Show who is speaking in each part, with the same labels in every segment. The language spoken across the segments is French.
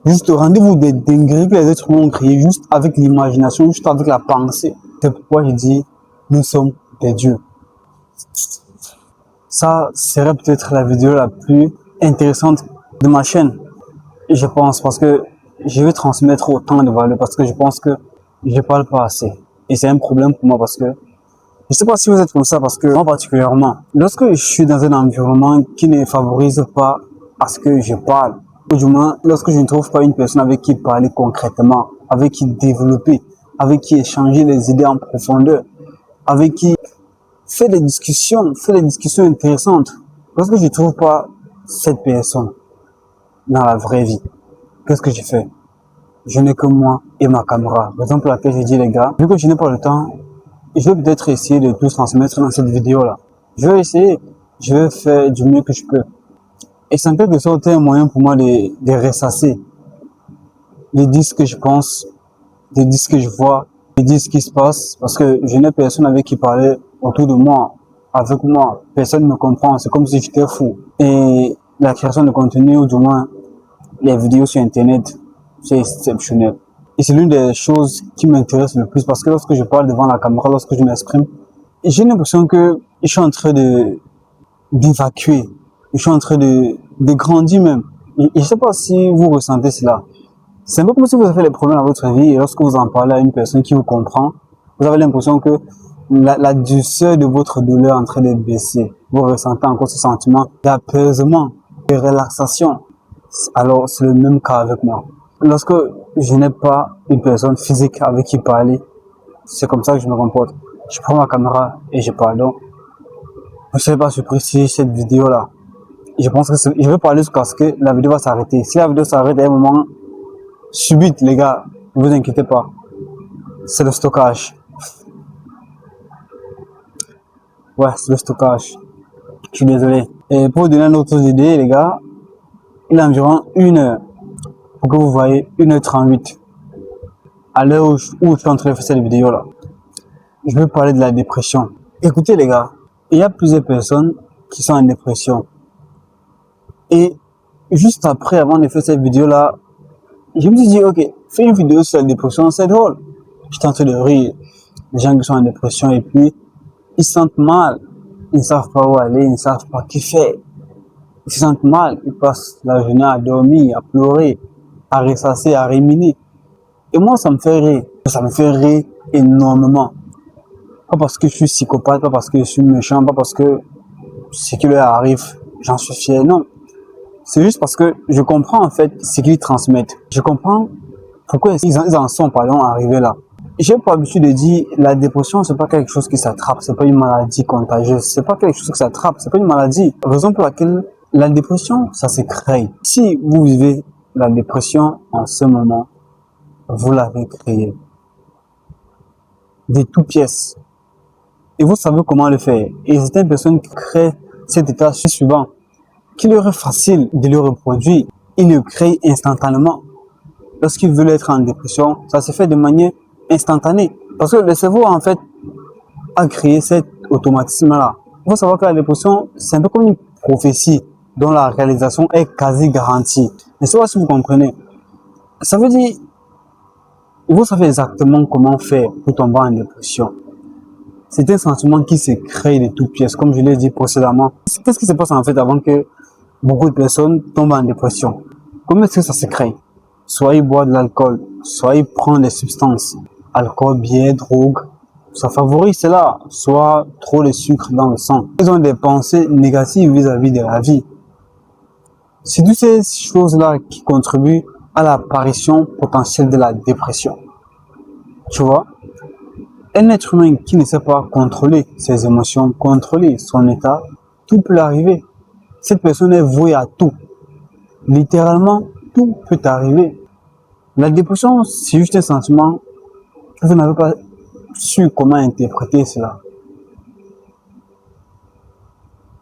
Speaker 1: Juste rendez-vous des dingueries que les êtres humains ont créées, juste avec l'imagination, juste avec la pensée. C'est pourquoi je dis, nous sommes des dieux. Ça serait peut-être la vidéo la plus intéressante de ma chaîne. Je pense, parce que je vais transmettre autant de valeur, parce que je pense que je parle pas assez. Et c'est un problème pour moi parce que, je sais pas si vous êtes comme ça, parce que moi particulièrement, lorsque je suis dans un environnement qui ne favorise pas à ce que je parle, ou du moins, lorsque je ne trouve pas une personne avec qui parler concrètement, avec qui développer, avec qui échanger les idées en profondeur, avec qui faire des discussions intéressantes, lorsque je ne trouve pas cette personne dans la vraie vie, qu'est-ce que je fais? Je n'ai que moi et ma caméra. Raison pour laquelle j'ai dit, les gars, vu que je n'ai pas le temps, je vais peut-être essayer de tout transmettre dans cette vidéo-là. Je vais essayer, je vais faire du mieux que je peux. Et c'est en quelque sorte un moyen pour moi de ressasser, de dire ce que je pense, de dire ce que je vois, de dire ce qui se passe, parce que je n'ai personne avec qui parler autour de moi, avec moi. Personne ne me comprend, c'est comme si j'étais fou. Et la création de contenu, ou du moins les vidéos sur Internet, c'est exceptionnel. Et c'est l'une des choses qui m'intéresse le plus, parce que lorsque je parle devant la caméra, lorsque je m'exprime, j'ai l'impression que je suis en train d'évacuer, je suis en train de grandir même. Et je ne sais pas si vous ressentez cela. C'est un peu comme si vous avez des problèmes dans votre vie et lorsque vous en parlez à une personne qui vous comprend, vous avez l'impression que la douceur de votre douleur est en train de baisser. Vous ressentez encore ce sentiment d'apaisement, de relaxation. Alors, c'est le même cas avec moi. Lorsque je n'ai pas une personne physique avec qui parler, c'est comme ça que je me comporte. Je prends ma caméra et je parle. Donc, je ne serais pas surpris si cette vidéo-là, je pense que je vais parler jusqu'à ce que la vidéo va s'arrêter. Si la vidéo s'arrête à un moment subite, les gars, ne vous inquiétez pas. C'est le stockage. Ouais, c'est le stockage. Je suis désolé. Et pour vous donner une autre idée, les gars, il est environ 1 heure. Pour que vous voyez 1h38. À l'heure où je suis en train de faire cette vidéo là. Je vais parler de la dépression. Écoutez les gars, il y a plusieurs personnes qui sont en dépression. Et juste après, avant de faire cette vidéo là, je me suis dit, ok, fais une vidéo sur la dépression, c'est drôle. J'étais en train de rire. Les gens qui sont en dépression et puis, ils se sentent mal. Ils ne savent pas où aller, ils ne savent pas qui faire. Ils se sentent mal. Ils passent la journée à dormir, à pleurer, à ressasser, à ruminer. Et moi, ça me fait rire. Ça me fait rire énormément. Pas parce que je suis psychopathe, pas parce que je suis méchant, pas parce que ce qui leur arrive, j'en suis fier. Non. C'est juste parce que je comprends en fait ce qu'ils transmettent. Je comprends pourquoi ils en sont arrivés là. J'ai pas l'habitude de dire la dépression, c'est pas quelque chose qui s'attrape, c'est pas une maladie contagieuse, c'est pas quelque chose qui s'attrape, c'est pas une maladie. Raison pour laquelle la dépression, ça se crée. Si vous vivez la dépression en ce moment, vous l'avez créée. De toutes pièces. Et vous savez comment le faire. Et certaines personnes qui créent cet état suivant, qu'il leur est facile de le reproduire, ils le créent instantanément. Lorsqu'ils veulent être en dépression, ça se fait de manière instantanée. Parce que le cerveau, en fait, a créé cet automatisme-là. Il faut savoir que la dépression, c'est un peu comme une prophétie dont la réalisation est quasi garantie. Mais c'est pas si vous comprenez. Ça veut dire, vous savez exactement comment faire pour tomber en dépression. C'est un sentiment qui se crée de toutes pièces, comme je l'ai dit précédemment. Qu'est-ce qui se passe en fait avant que beaucoup de personnes tombent en dépression? Comment est-ce que ça se crée? Soit ils boivent de l'alcool, soit ils prennent des substances. Alcool, bière, drogue, ça favorise cela. Soit trop de sucre dans le sang. Ils ont des pensées négatives vis-à-vis de la vie. C'est toutes ces choses-là qui contribuent à l'apparition potentielle de la dépression. Tu vois? Un être humain qui ne sait pas contrôler ses émotions, contrôler son état, tout peut arriver. Cette personne est vouée à tout. Littéralement, tout peut arriver. La dépression, c'est juste un sentiment que vous n'avez pas su comment interpréter cela.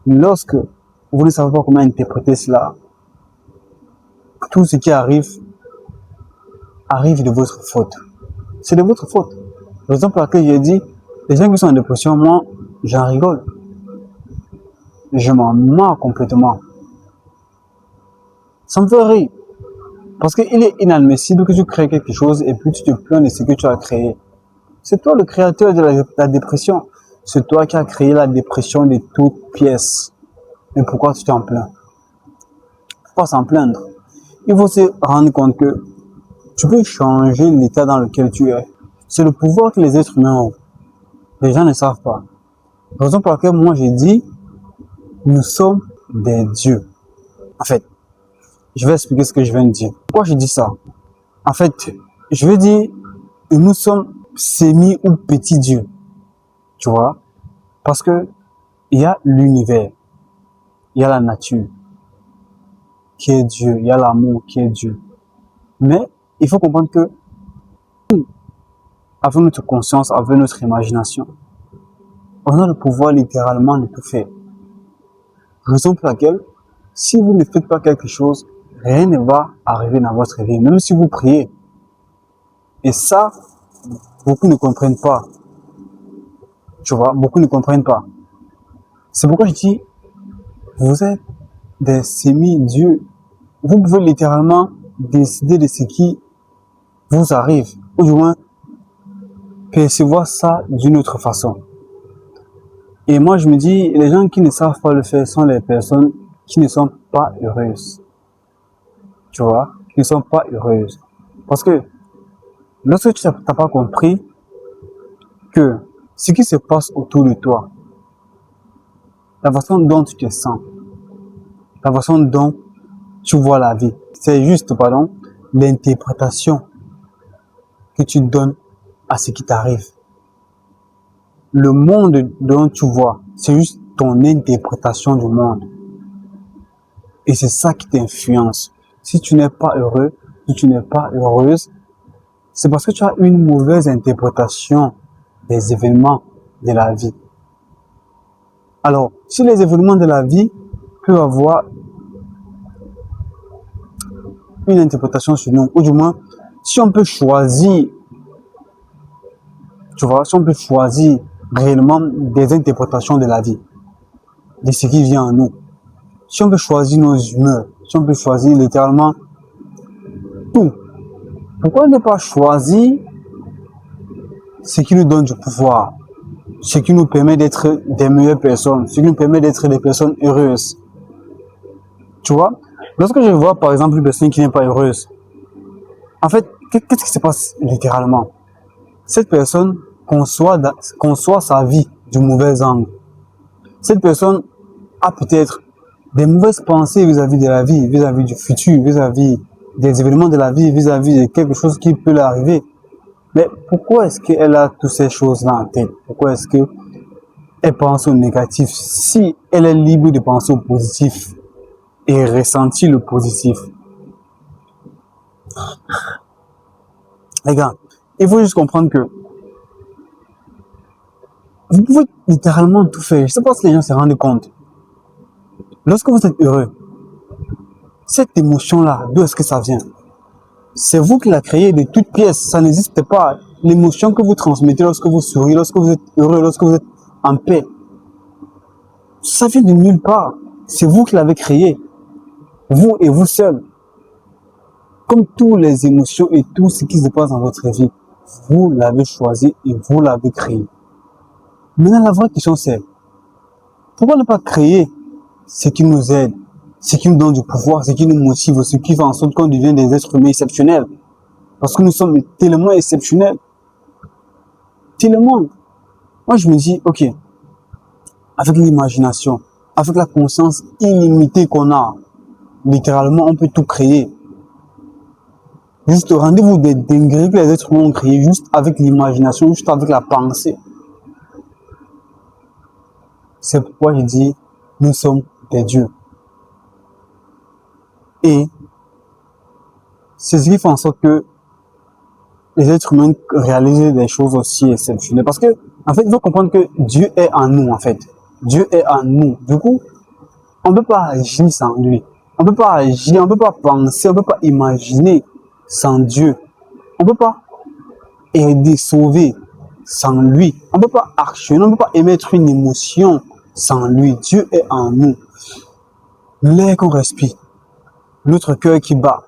Speaker 1: Lorsque vous ne savez pas comment interpréter cela, tout ce qui arrive de votre faute. C'est de votre faute. Par exemple, pour laquelle j'ai dit, les gens qui sont en dépression, moi, j'en rigole. Je m'en marre complètement. Ça me fait rire. Parce qu'il est inadmissible que tu crées quelque chose et puis tu te plains de ce que tu as créé. C'est toi le créateur de la dépression. C'est toi qui as créé la dépression de toutes pièces. Mais pourquoi tu t'en plains? Pourquoi s'en plaindre? Il faut se rendre compte que tu peux changer l'état dans lequel tu es. C'est le pouvoir que les êtres humains ont. Les gens ne savent pas. Raison pour laquelle moi j'ai dit, nous sommes des dieux. En fait, je vais expliquer ce que je viens de dire. Pourquoi je dis ça? En fait, je veux dire, nous sommes semi ou petits dieux. Tu vois? Parce que il y a l'univers, il y a la nature qui est Dieu, il y a l'amour qui est Dieu. Mais il faut comprendre que avec notre conscience, avec notre imagination, on a le pouvoir littéralement de tout faire. Raison pour laquelle, si vous ne faites pas quelque chose, rien ne va arriver dans votre vie, même si vous priez. Et ça, beaucoup ne comprennent pas. Tu vois, beaucoup ne comprennent pas. C'est pourquoi je dis, vous êtes des semi-dieux. Vous pouvez littéralement décider de ce qui vous arrive, ou du moins percevoir ça d'une autre façon. Et moi, je me dis, les gens qui ne savent pas le faire sont les personnes qui ne sont pas heureuses. Tu vois, qui ne sont pas heureuses. Parce que lorsque tu n'as pas compris que ce qui se passe autour de toi, la façon dont tu te sens, la façon dont tu vois la vie, c'est juste, pardon, l'interprétation que tu donnes à ce qui t'arrive. Le monde dont tu vois, c'est juste ton interprétation du monde. Et c'est ça qui t'influence. Si tu n'es pas heureux, si tu n'es pas heureuse, c'est parce que tu as une mauvaise interprétation des événements de la vie. Alors, si les événements de la vie peuvent avoir une interprétation sur nous, ou du moins, si on peut choisir, tu vois, si on peut choisir réellement des interprétations de la vie, de ce qui vient en nous, si on peut choisir nos humeurs, si on peut choisir littéralement tout, pourquoi ne pas choisir ce qui nous donne du pouvoir, ce qui nous permet d'être des meilleures personnes, ce qui nous permet d'être des personnes heureuses? Tu vois, lorsque je vois par exemple une personne qui n'est pas heureuse, en fait, qu'est-ce qui se passe littéralement? Cette personne conçoit sa vie du mauvais angle. Cette personne a peut-être des mauvaises pensées vis-à-vis de la vie, vis-à-vis du futur, vis-à-vis des événements de la vie, vis-à-vis de quelque chose qui peut lui arriver. Mais pourquoi est-ce qu'elle a toutes ces choses-là en tête? Pourquoi est-ce qu'elle pense au négatif si elle est libre de penser au positif et ressentir le positif? Les gars, il faut juste comprendre que vous pouvez littéralement tout faire. Je ne sais pas si les gens se rendent compte. Lorsque vous êtes heureux, cette émotion-là, d'où est-ce que ça vient? C'est vous qui la créez de toutes pièces. Ça n'existe pas. L'émotion que vous transmettez lorsque vous souriez, lorsque vous êtes heureux, lorsque vous êtes en paix, ça vient de nulle part. C'est vous qui l'avez créé. Vous et vous seul. Comme toutes les émotions et tout ce qui se passe dans votre vie, vous l'avez choisi et vous l'avez créé. Maintenant, la vraie question c'est, pourquoi ne pas créer ce qui nous aide, ce qui nous donne du pouvoir, ce qui nous motive, ce qui fait en sorte qu'on devient des êtres humains exceptionnels? Parce que nous sommes tellement exceptionnels. Tellement. Moi, je me dis, ok, avec l'imagination, avec la conscience illimitée qu'on a, littéralement, on peut tout créer. Juste rendez-vous des dingueries que les êtres humains ont créées, juste avec l'imagination, juste avec la pensée. C'est pourquoi je dis, nous sommes des dieux. Et c'est ce qui fait en sorte que les êtres humains réalisent des choses aussi exceptionnelles. Parce que, en fait, il faut comprendre que Dieu est en nous, en fait. Dieu est en nous. Du coup, on ne peut pas agir sans lui. On ne peut pas agir, on ne peut pas penser, on ne peut pas imaginer sans Dieu. On ne peut pas aider, sauver sans lui. On ne peut pas actionner, on ne peut pas émettre une émotion sans lui. Dieu est en nous. L'air qu'on respire, notre cœur qui bat,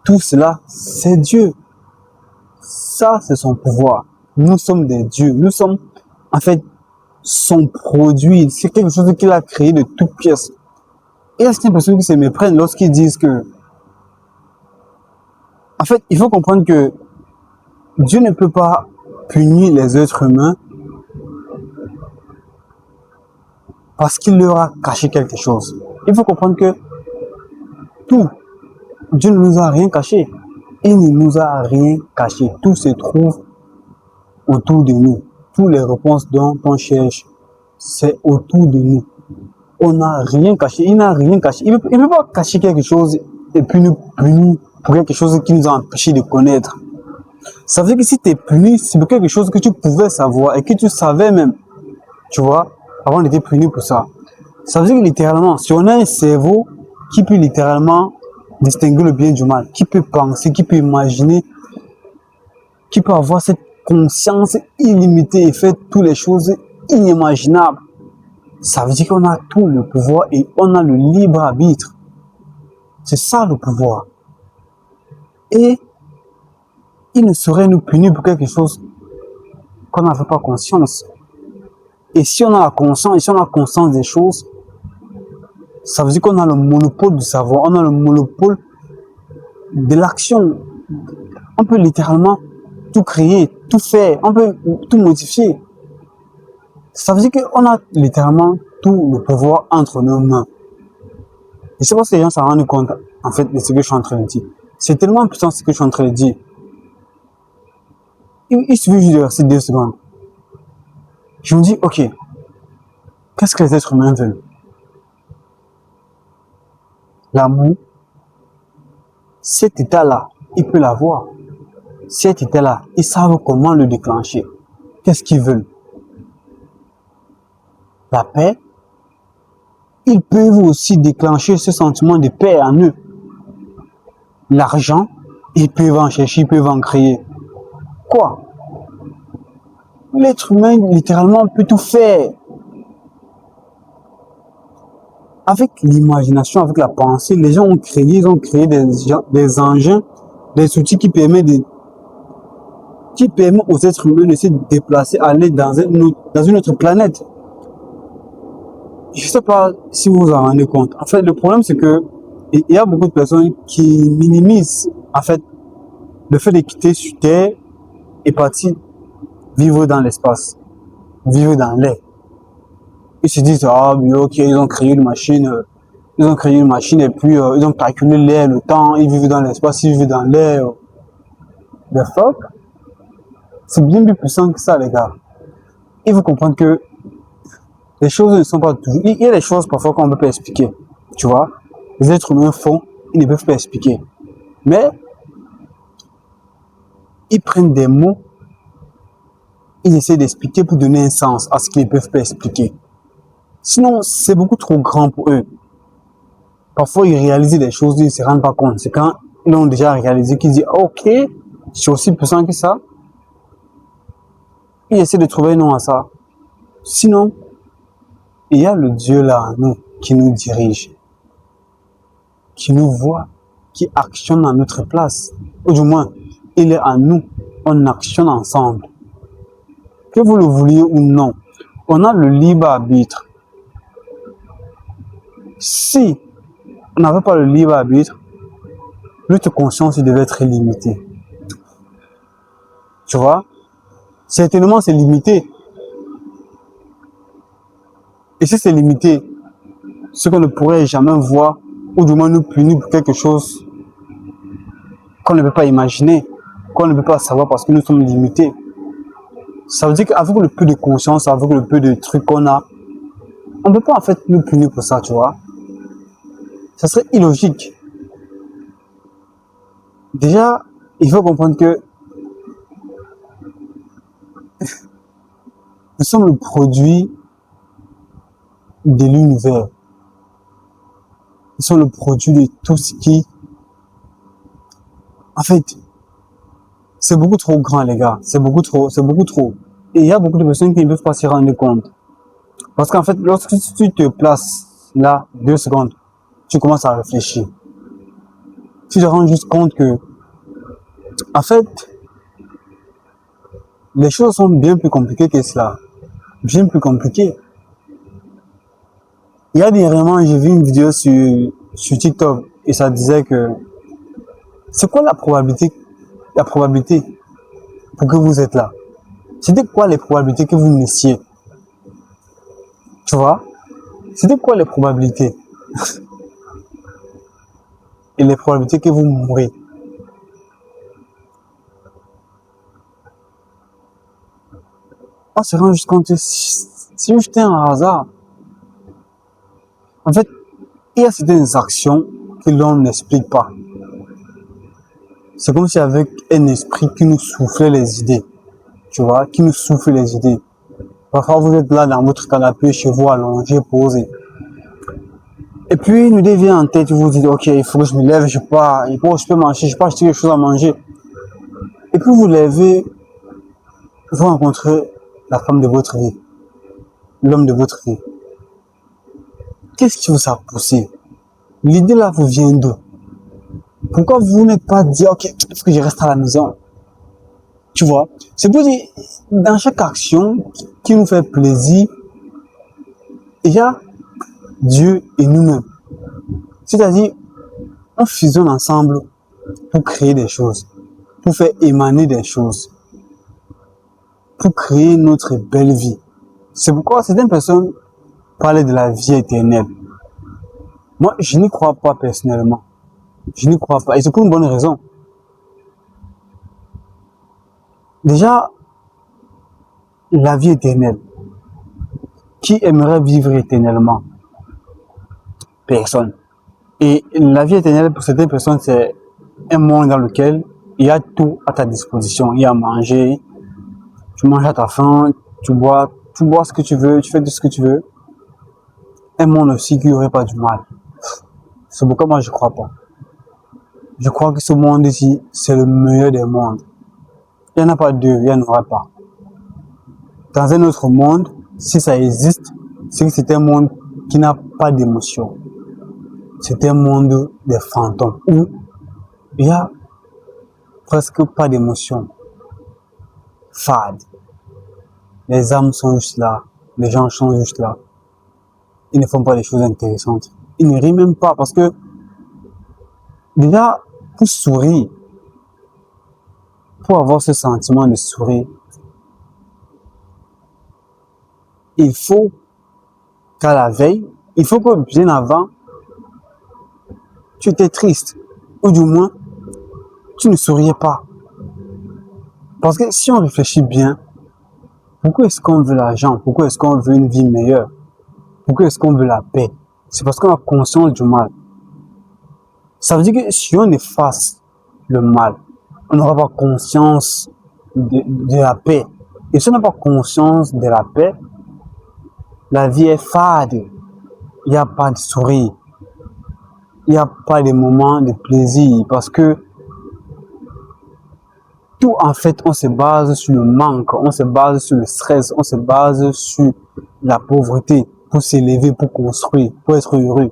Speaker 1: tout cela, c'est Dieu. Ça, c'est son pouvoir. Nous sommes des dieux. Nous sommes, en fait, son produit. C'est quelque chose qu'il a créé de toutes pièces. Et il y a certaines personnes qui se méprennent lorsqu'ils disent que, en fait, il faut comprendre que Dieu ne peut pas punir les êtres humains parce qu'il leur a caché quelque chose. Il faut comprendre que tout, Dieu ne nous a rien caché. Il ne nous a rien caché. Tout se trouve autour de nous. Toutes les réponses dont on cherche, c'est autour de nous. On n'a rien caché. Il n'a rien caché. Il ne peut pas cacher quelque chose et puis nous punir pour quelque chose qui nous a empêché de connaître. Ça veut dire que si tu es puni, c'est pour quelque chose que tu pouvais savoir et que tu savais même, tu vois, avant d'être puni pour ça. Ça veut dire que littéralement, si on a un cerveau qui peut littéralement distinguer le bien du mal, qui peut penser, qui peut imaginer, qui peut avoir cette conscience illimitée et faire toutes les choses inimaginables, ça veut dire qu'on a tout le pouvoir et on a le libre arbitre. C'est ça le pouvoir. Et il ne saurait nous punir pour quelque chose qu'on n'avait pas conscience. Et si on a la conscience, et si on a conscience des choses, ça veut dire qu'on a le monopole du savoir, on a le monopole de l'action. On peut littéralement tout créer, tout faire, on peut tout modifier. Ça veut dire qu'on a littéralement tout le pouvoir entre nos mains. Je ne sais pas si les gens s'en rendent compte, en fait, de ce que je suis en train de dire. C'est tellement puissant ce que je suis en train de dire. Il suffit juste de rester 2 secondes. Je me dis, ok, qu'est-ce que les êtres humains veulent? L'amour, cet état-là, il peut l'avoir. Cet état-là, ils savent comment le déclencher. Qu'est-ce qu'ils veulent? La paix, ils peuvent aussi déclencher ce sentiment de paix en eux. L'argent, ils peuvent en chercher, ils peuvent en créer. Quoi? L'être humain, littéralement, peut tout faire. Avec l'imagination, avec la pensée, les gens ont créé des engins, des outils qui permettent aux êtres humains de se déplacer, aller dans une autre planète. Je ne sais pas si vous vous en rendez compte. En fait, le problème, c'est que il y a beaucoup de personnes qui minimisent, en fait, le fait de quitter sur Terre et partir vivre dans l'espace, vivre dans l'air. Ils se disent, ah, mais ok, ils ont créé une machine et puis ils ont calculé l'air, le temps, ils vivent dans l'espace, ils vivent dans l'air. The fuck? C'est bien plus puissant que ça, les gars. Il faut comprendre que les choses ne sont pas toujours... Il y a des choses parfois qu'on ne peut pas expliquer, tu vois. Les êtres humains font, ils ne peuvent pas expliquer. Mais, ils prennent des mots, ils essaient d'expliquer pour donner un sens à ce qu'ils ne peuvent pas expliquer. Sinon, c'est beaucoup trop grand pour eux. Parfois, ils réalisent des choses, ils ne se rendent pas compte. C'est quand ils l'ont déjà réalisé qu'ils disent, ok, je suis aussi puissant que ça. Ils essaient de trouver un nom à ça. Sinon, il y a le Dieu là en nous qui nous dirige, qui nous voit, qui actionne à notre place. Ou du moins, il est en nous, on actionne ensemble. Que vous le vouliez ou non, on a le libre arbitre. Si on n'avait pas le libre arbitre, notre conscience devait être limitée. Tu vois? Certainement, c'est limité. Et si c'est limité, ce qu'on ne pourrait jamais voir, ou du moins nous punir pour quelque chose qu'on ne peut pas imaginer, qu'on ne peut pas savoir parce que nous sommes limités. Ça veut dire qu'avec le peu de conscience, avec le peu de trucs qu'on a, on ne peut pas en fait nous punir pour ça, tu vois. Ça serait illogique. Déjà, il faut comprendre que nous sommes le produit de l'univers. Nous sommes le produit de tout ce qui... En fait, c'est beaucoup trop grand, les gars. C'est beaucoup trop. Et il y a beaucoup de personnes qui ne peuvent pas s'y rendre compte. Parce qu'en fait, lorsque tu te places là, 2 secondes, tu commences à réfléchir. tu te rends juste compte que, en fait, les choses sont bien plus compliquées que cela. Bien plus compliquées. Il y a dernièrement, j'ai vu une vidéo sur TikTok et ça disait que c'est quoi la probabilité pour que vous êtes là? C'était quoi les probabilités que vous naissiez? Tu vois? C'était quoi les probabilités? Et les probabilités que vous mourrez? On se rend juste compte que c'est juste un hasard. En fait, il y a certaines actions que l'on n'explique pas. C'est comme si avec un esprit qui nous soufflait les idées. Tu vois, qui nous souffle les idées. Parfois, vous êtes là dans votre canapé, chez vous, allongé, posé. Et puis, une idée vient en tête, vous vous dites, ok, il faut que je me lève, je pars, je peux manger, je peux acheter quelque chose à manger. Et puis, vous levez, vous rencontrez la femme de votre vie, l'homme de votre vie. Qu'est-ce qui vous a poussé? L'idée là vous vient d'où? Pourquoi vous n'êtes pas dit, ok, il faut que je reste à la maison? Tu vois? C'est pour dire, dans chaque action qui nous fait plaisir, il y a Dieu et nous-mêmes. C'est-à-dire, on fusionne ensemble pour créer des choses, pour faire émaner des choses, pour créer notre belle vie. C'est pourquoi certaines personnes parlent de la vie éternelle. Moi, je n'y crois pas personnellement. Je n'y crois pas. Et c'est pour une bonne raison. Déjà, la vie éternelle. Qui aimerait vivre éternellement? Personne. Et la vie éternelle, pour certaines personnes, c'est un monde dans lequel il y a tout à ta disposition. Il y a à manger, tu manges à ta faim, tu bois ce que tu veux, tu fais tout ce que tu veux. Un monde aussi qui n'aurait pas du mal. C'est pourquoi moi je crois pas. Je crois que ce monde ici, c'est le meilleur des mondes. Il n'y en a pas deux, il n'y en aura pas. Dans un autre monde, si ça existe, c'est que c'est un monde qui n'a pas d'émotion. C'est un monde des fantômes où il n'y a presque pas d'émotion. Fade. Les âmes sont juste là, les gens sont juste là. Ils ne font pas des choses intéressantes. Ils ne rient même pas parce que déjà, pour sourire, pour avoir ce sentiment de sourire, il faut qu'à la veille, il faut que bien avant, tu étais triste. Ou du moins, tu ne souriais pas. Parce que si on réfléchit bien, pourquoi est-ce qu'on veut l'argent? Pourquoi est-ce qu'on veut une vie meilleure? Pourquoi est-ce qu'on veut la paix? C'est parce qu'on a conscience du mal. Ça veut dire que si on efface le mal, on n'aura pas conscience de la paix. Et si on n'a pas conscience de la paix, la vie est fade. Il n'y a pas de sourire. Il n'y a pas de moments de plaisir parce que tout en fait, on se base sur le manque, on se base sur le stress, on se base sur la pauvreté pour s'élever, pour construire, pour être heureux.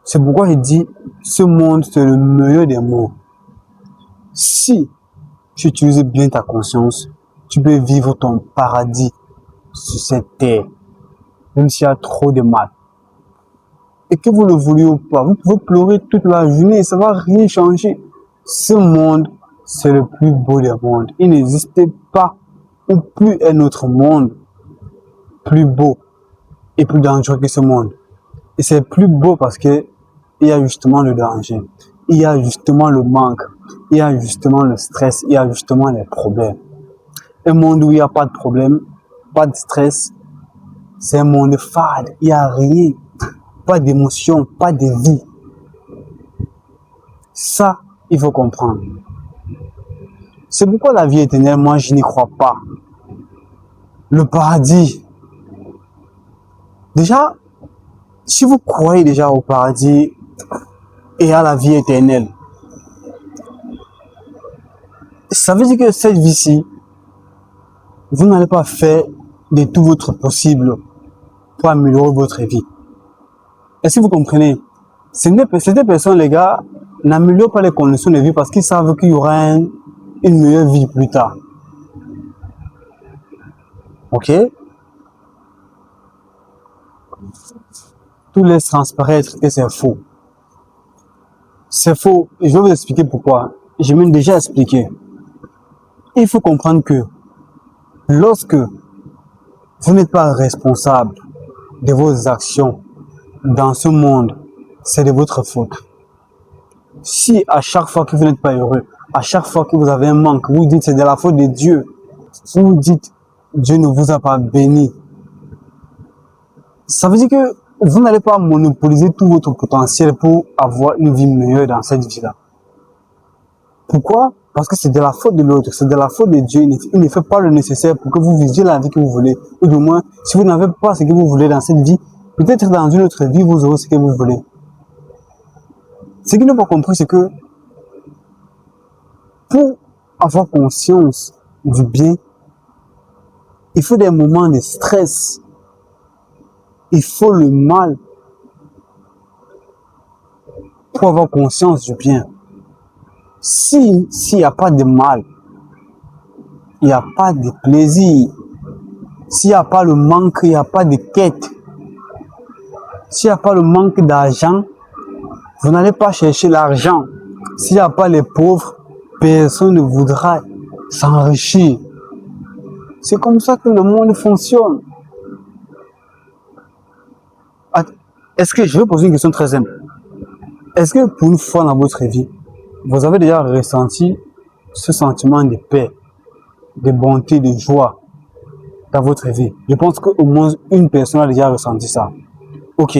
Speaker 1: C'est pourquoi je dis, ce monde, c'est le meilleur des mondes. Si tu utilises bien ta conscience, tu peux vivre ton paradis sur cette terre, même s'il y a trop de mal. Et que vous le vouliez ou pas, vous pouvez pleurer toute la journée, ça va rien changer. Ce monde, c'est le plus beau des mondes. Il n'existe pas ou plus un autre monde plus beau et plus dangereux que ce monde. Et c'est plus beau parce que il y a justement le danger, il y a justement le manque, il y a justement le stress, il y a justement les problèmes. Un monde où il n'y a pas de problème, pas de stress, c'est un monde fade, il n'y a rien, pas d'émotion, pas de vie. Ça, il faut comprendre. C'est pourquoi la vie éternelle, moi, je n'y crois pas. Le paradis. Déjà, si vous croyez déjà au paradis et à la vie éternelle, ça veut dire que cette vie-ci, vous n'allez pas faire de tout votre possible pour améliorer votre vie. Est-ce que vous comprenez? Certaines personnes, les gars, n'améliorent pas les conditions de vie parce qu'ils savent qu'il y aura une meilleure vie plus tard. Ok? Tout laisse transparaître que c'est faux. C'est faux. Et je vais vous expliquer pourquoi. Je m'ai déjà expliqué. Il faut comprendre que lorsque vous n'êtes pas responsable de vos actions dans ce monde, c'est de votre faute. Si à chaque fois que vous n'êtes pas heureux, à chaque fois que vous avez un manque, vous dites c'est de la faute de Dieu, vous dites Dieu ne vous a pas béni, ça veut dire que vous n'allez pas monopoliser tout votre potentiel pour avoir une vie meilleure dans cette vie-là. Pourquoi? Parce que c'est de la faute de l'autre, c'est de la faute de Dieu. Il ne fait pas le nécessaire pour que vous visiez la vie que vous voulez. Ou du moins, si vous n'avez pas ce que vous voulez dans cette vie, peut-être dans une autre vie, vous aurez ce que vous voulez. Ce qu'ils n'ont pas compris, c'est que pour avoir conscience du bien, il faut des moments de stress. Il faut le mal pour avoir conscience du bien. S'il n'y a pas de mal, il n'y a pas de plaisir. S'il n'y a pas le manque, il n'y a pas de quête. S'il n'y a pas le manque d'argent, vous n'allez pas chercher l'argent. S'il n'y a pas les pauvres, personne ne voudra s'enrichir. C'est comme ça que le monde fonctionne. Est-ce que je vais poser une question très simple? Est-ce que pour une fois dans votre vie, vous avez déjà ressenti ce sentiment de paix, de bonté, de joie dans votre vie? Je pense qu'au moins une personne a déjà ressenti ça. Ok.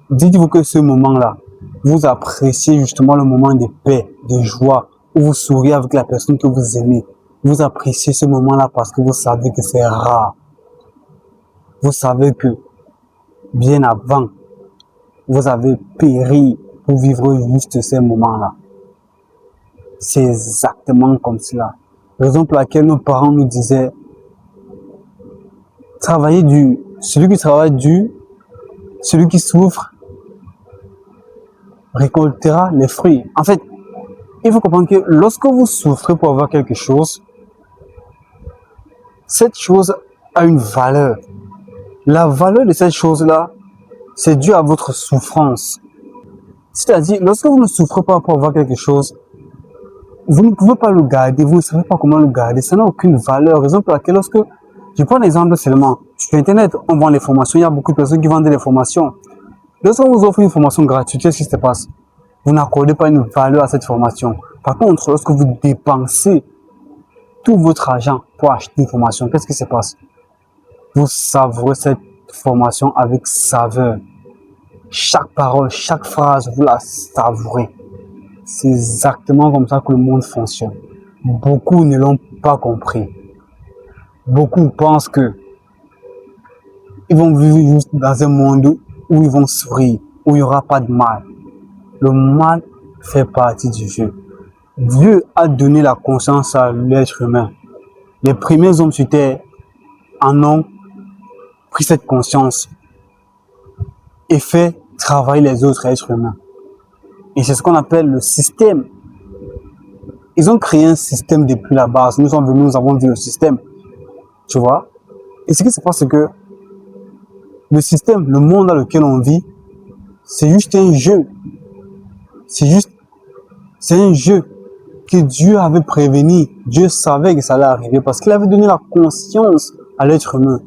Speaker 1: Dites-vous que ce moment-là, vous appréciez justement le moment de paix, de joie, où vous souriez avec la personne que vous aimez. Vous appréciez ce moment-là parce que vous savez que c'est rare. Vous savez que bien avant, vous avez péri pour vivre juste ces moments-là. C'est exactement comme cela. Raison pour laquelle nos parents nous disaient travailler dur. Celui qui travaille dur, celui qui souffre, récoltera les fruits. En fait, il faut comprendre que lorsque vous souffrez pour avoir quelque chose, cette chose a une valeur. La valeur de cette chose-là, c'est dû à votre souffrance. C'est-à-dire, lorsque vous ne souffrez pas pour avoir quelque chose, vous ne pouvez pas le garder, vous ne savez pas comment le garder, ça n'a aucune valeur. Raison pour laquelle lorsque, je prends l'exemple seulement, sur Internet, on vend des formations, il y a beaucoup de personnes qui vendent des formations. Lorsqu'on vous offre une formation gratuite, qu'est-ce qui se passe? Vous n'accordez pas une valeur à cette formation. Par contre, lorsque vous dépensez tout votre argent pour acheter une formation, qu'est-ce qui se passe? Vous savourez cette formation avec saveur. Chaque parole, chaque phrase, vous la savourez. C'est exactement comme ça que le monde fonctionne. Beaucoup ne l'ont pas compris. Beaucoup pensent que ils vont vivre juste dans un monde où ils vont sourire, où il n'y aura pas de mal. Le mal fait partie du jeu. Dieu a donné la conscience à l'être humain. Les premiers hommes sur terre en ont pris cette conscience et fait travailler les autres êtres humains. Et c'est ce qu'on appelle le système. Ils ont créé un système depuis la base. Nous sommes venus, nous avons vu le système. Tu vois? Et ce qui se passe, c'est que le système, le monde dans lequel on vit, c'est juste un jeu. C'est un jeu que Dieu avait prévenu. Dieu savait que ça allait arriver parce qu'il avait donné la conscience à l'être humain.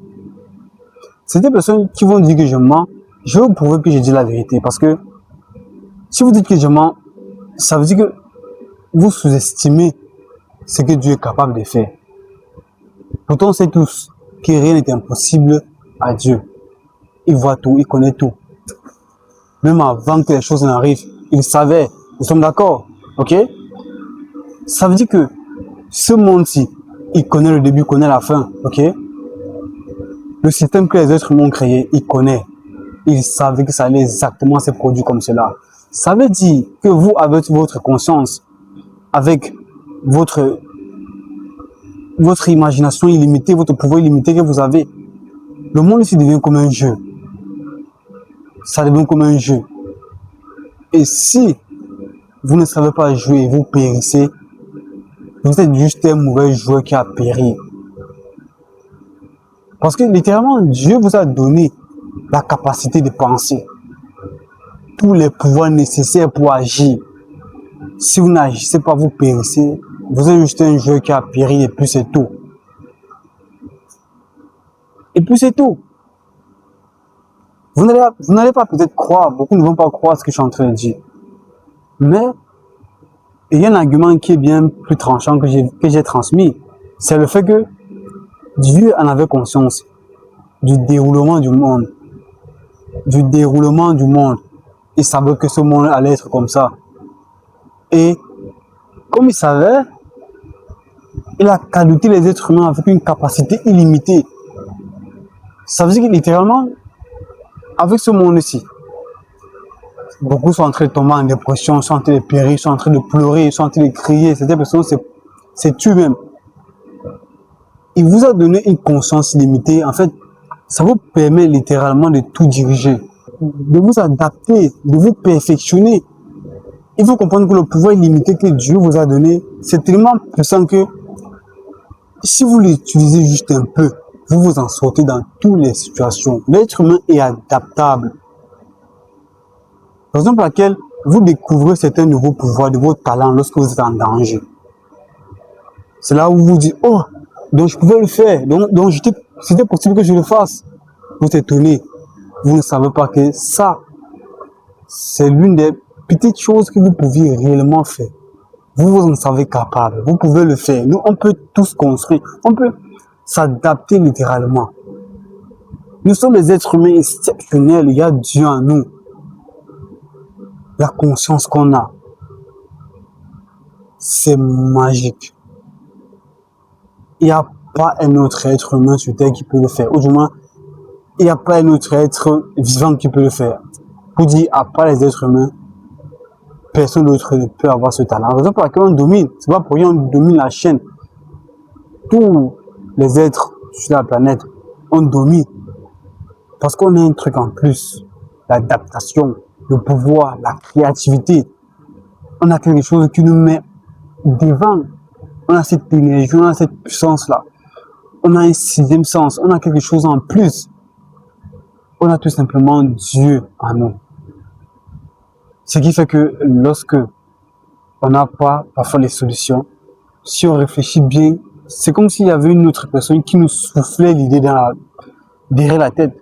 Speaker 1: C'est des personnes qui vont dire que je mens. Je vais vous prouver que je dis la vérité parce que si vous dites que je mens, ça veut dire que vous sous-estimez ce que Dieu est capable de faire. Pourtant, on sait tous que rien n'est impossible à Dieu. Il voit tout, il connaît tout. Même avant que les choses n'arrivent, il savait. Nous sommes d'accord, ok? Ça veut dire que ce monde-ci, il connaît le début, il connaît la fin, ok? Le système que les êtres humains ont créé, il connaît. Il savait que ça allait exactement se produire comme cela. Ça veut dire que vous, avec votre conscience, avec votre imagination illimitée, votre pouvoir illimité que vous avez, le monde ici devient comme un jeu. Ça devient comme un jeu. Et si vous ne savez pas jouer et vous périssez, vous êtes juste un mauvais joueur qui a péri. Parce que littéralement, Dieu vous a donné la capacité de penser, tous les pouvoirs nécessaires pour agir. Si vous n'agissez pas, vous périssez. Vous êtes juste un joueur qui a péri et puis c'est tout. Et puis c'est tout. Vous n'allez pas peut-être croire, beaucoup ne vont pas croire ce que je suis en train de dire. Mais il y a un argument qui est bien plus tranchant que j'ai transmis. C'est le fait que Dieu en avait conscience du déroulement du monde. Du déroulement du monde. Il savait que ce monde allait être comme ça. Et comme il savait, il a qualifié les êtres humains avec une capacité illimitée. Ça veut dire que littéralement, avec ce monde-ci, beaucoup sont en train de tomber en dépression, sont en train de périr, sont en train de pleurer, sont en train de crier. Certaines personnes se tuent même. Il vous a donné une conscience illimitée. En fait, ça vous permet littéralement de tout diriger, de vous adapter, de vous perfectionner. Il faut comprendre que le pouvoir illimité que Dieu vous a donné, c'est tellement puissant que si vous l'utilisez juste un peu, vous vous en sortez dans toutes les situations. L'être humain est adaptable. Raison pour laquelle vous découvrez certains nouveaux pouvoirs, de vos talents lorsque vous êtes en danger. C'est là où vous dites, oh, donc je pouvais le faire, donc c'était possible que je le fasse. Vous étonnez, vous ne savez pas que ça, c'est l'une des petites choses que vous pouviez réellement faire. Vous vous en savez capable, vous pouvez le faire. Nous, on peut tous construire, on peut s'adapter littéralement. Nous sommes des êtres humains exceptionnels, il y a Dieu en nous. La conscience qu'on a, c'est magique. Il n'y a pas un autre être humain sur Terre qui peut le faire. Ou du moins, il n'y a pas un autre être vivant qui peut le faire. Pour dire, à part les êtres humains, personne d'autre ne peut avoir ce talent. La raison pour laquelle on domine, c'est pas pour rien on domine la chaîne. Tous les êtres sur la planète, on domine. Parce qu'on a un truc en plus. L'adaptation, le pouvoir, la créativité. On a quelque chose qui nous met devant. On a cette énergie, on a cette puissance-là. On a un sixième sens, on a quelque chose en plus. On a tout simplement Dieu en nous. Ce qui fait que lorsque on n'a pas parfois les solutions, si on réfléchit bien, c'est comme s'il y avait une autre personne qui nous soufflait l'idée derrière la tête.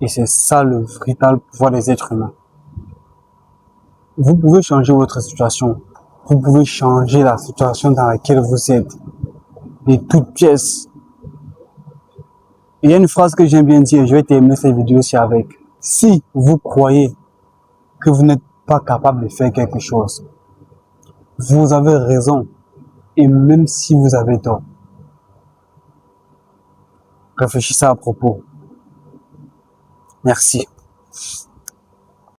Speaker 1: Et c'est ça le véritable pouvoir des êtres humains. Vous pouvez changer votre situation. Vous pouvez changer la situation dans laquelle vous êtes. De toutes pièces. Il y a une phrase que j'aime bien dire, je vais terminer cette vidéo aussi avec. Si vous croyez que vous n'êtes pas capable de faire quelque chose, vous avez raison. Et même si vous avez tort, réfléchissez à propos. Merci.